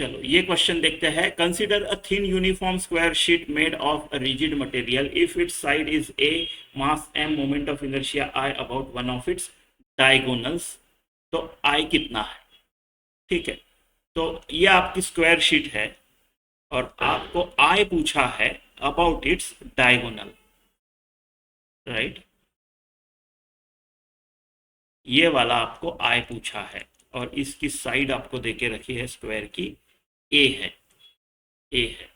चलो ये क्वेश्चन देखते हैं। Consider a thin uniform square sheet made of a rigid material if it's side is a, mass m, moment of inertia I about one of its diagonals. तो I कितना है? ठीक है, तो ये आपकी स्क्वायर शीट है और आपको I पूछा है अबाउट इट्स डायगोनल, राइट। ये वाला आपको I पूछा है और इसकी साइड आपको देके रखी है स्क्वायर की A है, A है।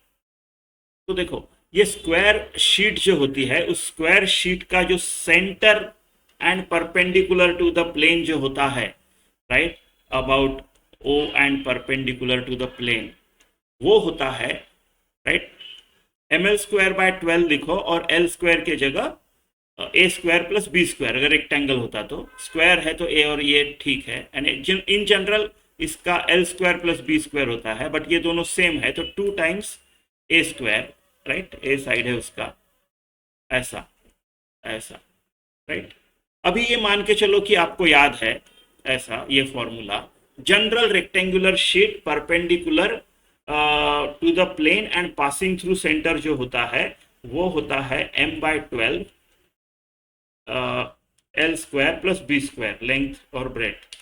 तो देखो ये स्क्वायर शीट जो होती है, उस स्क्वायर शीट का जो centre and perpendicular to the plane जो होता है, right, about O and perpendicular to the plane, वो होता है, राइट, ml स्क्वायर बाय 12 लिखो और l स्क्वायर के जगह ए स्क्वायर प्लस बी स्क्वायर, अगर रेक्टेंगल होता तो स्क्वायर है तो ए और ये ठीक है, एंड इन जनरल इसका L square plus B square होता है, बट ये दोनों सेम है तो 2 times A square, right, A side है उसका, ऐसा ऐसा, राइट। अभी ये मान के चलो कि आपको याद है ऐसा ये formula, general rectangular sheet perpendicular to the plane and passing through centre जो होता है वो होता है m/12 L square plus B square, length और ब्रेथ,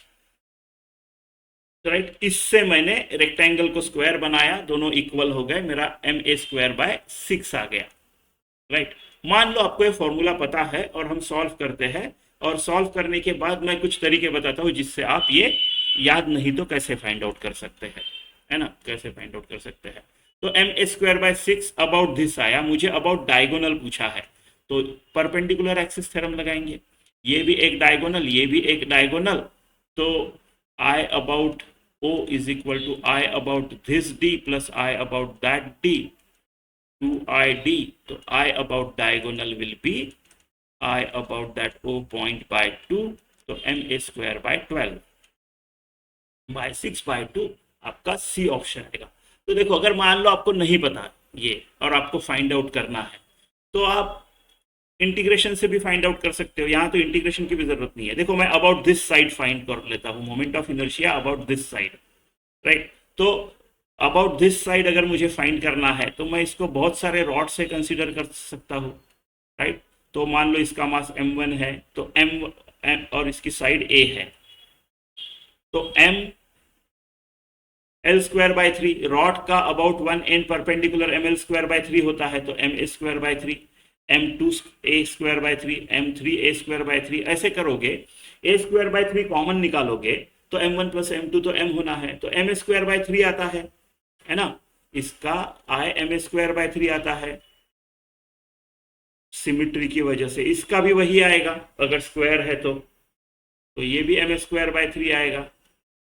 राइट। इससे मैंने रेक्टेंगल को स्क्वायर बनाया, दोनों इक्वल हो गए, मेरा ma²/6 आ गया, राइट। मान लो आपको ये फॉर्मूला पता है और हम सॉल्व करते हैं, और सॉल्व करने के बाद मैं कुछ तरीके बताता हूँ जिससे आप ये याद नहीं तो कैसे फाइंड आउट कर सकते हैं, है ना, कैसे फाइंड आउट कर सकते हैं। तो ma²/6 अबाउट दिस आया, मुझे अबाउट डायगोनल पूछा है, तो परपेंडिकुलर एक्सिस थ्योरम लगाएंगे, ये भी एक डायगोनल, ये भी एक डायगोनल, तो I about O is equal to I about this D plus I about that D, 2ID, तो I about diagonal will be I about that O point by 2, तो ma²/12 बाय 6/2 आपका C option आएगा। तो देखो अगर मान लो आपको नहीं पता ये और आपको फाइंड आउट करना है तो आप इंटीग्रेशन से भी फाइंड आउट कर सकते हो, यहाँ तो इंटीग्रेशन की भी जरूरत नहीं है। देखो मैं अबाउट दिस साइड फाइंड कर लेता हूँ, moment of inertia about this side, right. तो अबाउट दिस साइड अगर मुझे फाइंड करना है तो मैं इसको बहुत सारे रॉड से कंसीडर कर सकता हूँ, राइट। तो मान लो इसका मास m1 है तो m और इसकी साइड a है, तो m l²/3, रॉड का अबाउट 1 एंड परपेंडिकुलर ml²/3 होता है, तो ma²/3, m2a²/3, m3a²/3, ऐसे करोगे, a²/3 कॉमन निकालोगे तो m1 प्लस m2 तो m होना है, तो ma²/3 आता है ना, इसका I ma²/3 आता है, सिमिट्री की वजह से इसका भी वही आएगा अगर स्क्वायर है तो ये भी ma²/3 आएगा,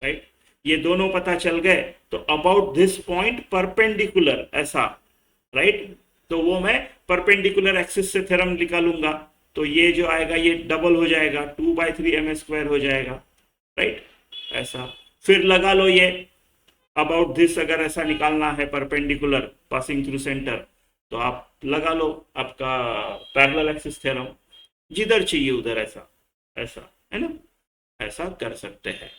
राइट। ये दोनों पता चल गए, तो अबाउट दिस पॉइंट परपेंडिकुलर ऐसा, राइट, तो वो मैं परपेंडिकुलर एक्सिस से थ्योरम निकालूंगा, तो ये जो आएगा ये डबल हो जाएगा, 2/3 ma² हो जाएगा, राइट, ऐसा। फिर लगा लो ये अबाउट दिस, अगर ऐसा निकालना है परपेंडिकुलर पासिंग थ्रू सेंटर, तो आप लगा लो आपका पैरेलल एक्सिस थ्योरम, जिधर चाहिए उधर ऐसा ऐसा, है ना, ऐसा कर सकते हैं।